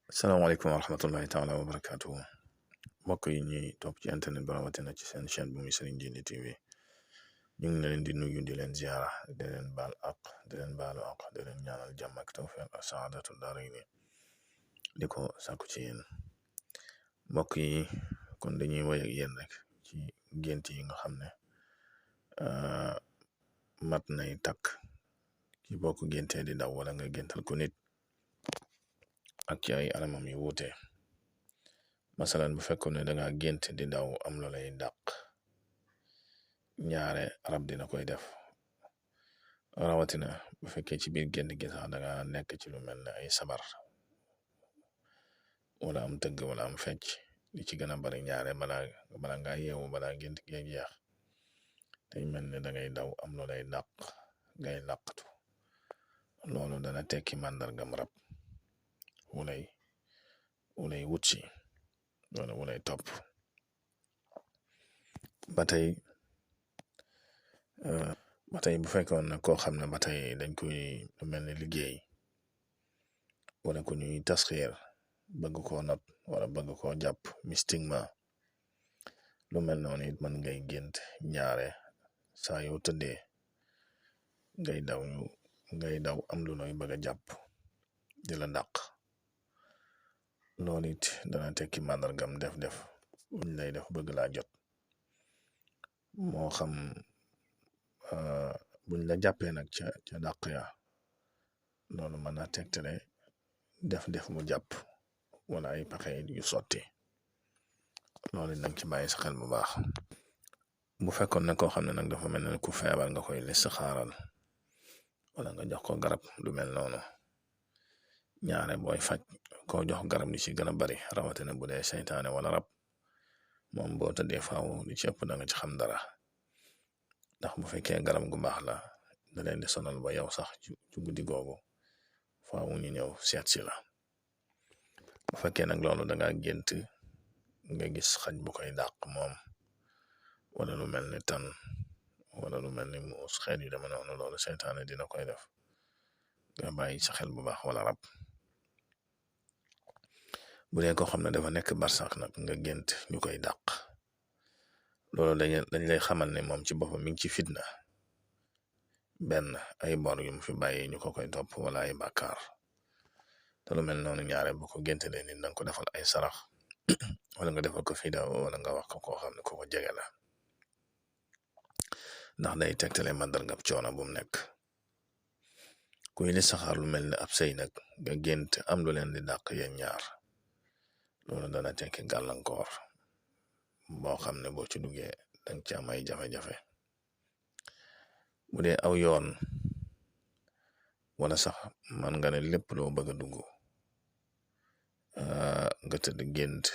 salaamaaleykum wa rahmatullahi taala wa barakaatuhu mbokk yi ñuy topp ci internet bi rawatina ci seen chaîne bu muy Serigne Djily TV ñu ngi leen di nuyu di leen ziara di leen baal ak di leen baalu ak di leen ñaanal jàmm ak tawfiq ak saadatu daarayni di ko sàkku ci yéen mbokk yi kon dañuy woy ak yéen rek ci gént yi nga xam ne mat nay takk ci bokk géntee di daw wala nga géntal ko nit ak ci ay anamam yu wuute masalan bu fekkoon ne danga gént di daw am lu lay dàq ñaare rab dina koy def rawatina bu fekkee ci biir gént gi sax danga nekk ci lu mel ne ay sabar wala am tëgg wala am fecc li ci gën a bari ñaare bala nga yeewu bala gént gi jeex day mel ne dangay daw am lu lay dàq ngay làqatu loolu dana tekki màndargam rab wulay wutsi wala wulay topp ba tey bu fekkoon ne koo xam ne ba tey dañ koy lu mel ne liggéey wala ku ñuy tasxiir bëgg koo not wala bëgg koo jàpp mystiquement lu mel noonu it man ngay gént ñaare saa yoo tëddee ngay daw am lu looy bëgg a jàpp di la dàq loolu it dana tekki màndargam def buñ lay def bëgg laa jot moo xam buñ la jàppee nag ca dàq ya loolu mën na tegtale def mu jàpp wala ay pexe yu sotti loolu nag ci bàyyi sa xel bu baax bu fekkoon ne koo xam ne nag dafa mel ne ku feebar nga koy listixaaral wala nga jox ko garab lu mel noonu ñaare booy faj koo jox garab li ci gën a bari rawatina bu dee seytaane wala rab moom boo tëddee faaw li ci ëpp da nga ci xam dara ndax bu fekkee garab gu baax la da leen di sonal ba yow sax ci guddi googu faaw ñu ñëw seet si la bu fekkee nag loolu danga gént nga gis xaj bu koy dàq moom wala lu mel ni tan wala lu mel ni muus xeet yu dama noonu loolu seytaane dina koy def nga bàyyi sa xel bu baax wala rab bu dee ko xam ne dafa nekk barsax nag nga gént ñu koy dàq loolu dañ lay xamal ne moom ci boppam mi ngi ci fitna benn ay bor yu mu fi bàyyi ñu ko koy topp wala ay bàkkaar te lu mel noonu ñaare bu ko génte leen nit danga ko defal ay sarax wala nga defal ko fida wala nga wax ko koo xam ne ko ko jege la ndax day tegtale màndargab coono bu mu nekk kuy li saxaar lu mel ne ab sëy nag nga gént am lu leen di dàq yéen ñaar loolu dana tekki gàllankoor boo xam ne boo ci duggee danga ci am ay jafe-jafe bu dee aw yoon wala sax man nga ne lépp loo bëgg a dugg nga tëdd gént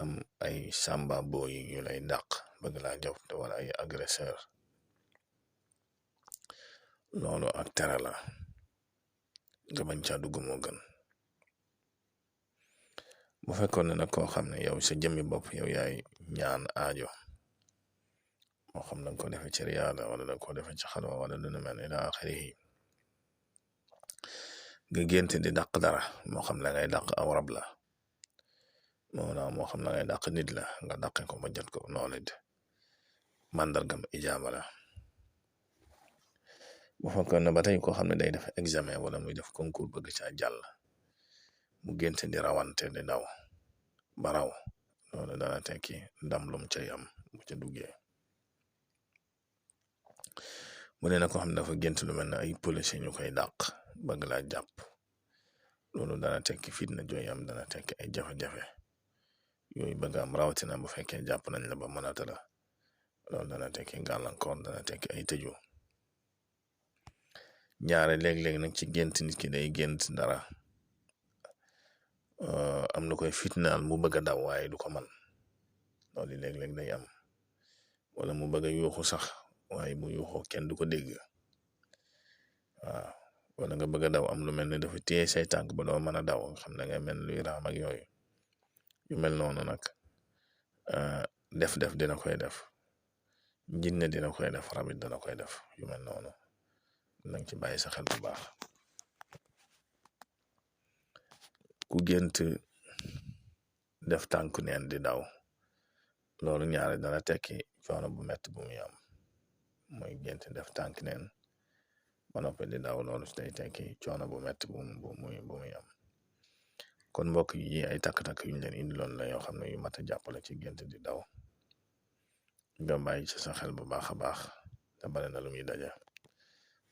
am ay samba boo yi yu lay dàq bëgg laa jox wala ay agresseur loolu ak tere la nga bañ caa dugg moo gën bu fekkoon ne nag koo xam ne yow sa jëmmi bopp yow yaay ñaan aajo moo xam danga ko defe ci riyaada wala danga ko defe ci xalwa wala dana mel ila axirihi nga gént di dàq dara moo xam la ngay dàq aw rab la moo xam la ngay dàq nit la nga dàqe ko ba jot ko noonu it màndargam ijaaba la bu fekkoon ne ba tey koo xam ne day def examen wala muy def concours bëgg caa jàll mu gént di rawante di daw ba raw loolu dana tekki ndam lum cay am bu ca duggee mu ne na ko xam ne dafa gént lu mel ne ay police ñu koy dàq bëgg laa jàpp loolu dana tekki fitna jooy am dana tekki ay jafe-jafe yooyu bëgg am rawatina bu fekkee jàpp nañ la ba mënata la loolu dana tekki gàllankoor dana tekki ay tëju ñaare léeg-léeg nag ci gént nit ki day gént dara am na koy fitnaal mu bëgg a daw waaye du ko man loolu léeg-léeg day am wala mu bëgg a yuuxu sax waaye bu yuuxoo kenn du ko dégg waaw wala nga bëgg a daw am lu mel ne dafa téye say tànk ba doo mën a daw xam ne nga mel luy raam ak yooyu yu mel noonu nag def dina koy def jinne dina koy def rabit dina koy def yu mel noonu nang ci bàyyi sa xel bu baax ku gént def tànku neen di daw loolu ñaare dana tekki coono bu metti bu muy am mooy gént def tànk neen ba noppi di daw loolu day tekki coono bu metti bu muy am kon mbokk yi ay takk-takk yuñ leen indi loon la yoo xam ne yu mat a jàppale ci gént di daw nga bàyyi ci sa xel bu baax a baax te bari na lu muy daje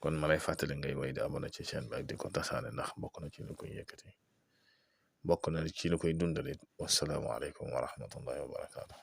kon ma lay fàttali ngay woy di abonné ci chaîne bi ak di ko tasaane ndax bokk na ci lu koy yëkkati bokk na ci lu koy dundalit wassalaamu aleykum wa rahmatullahi wa barakaatu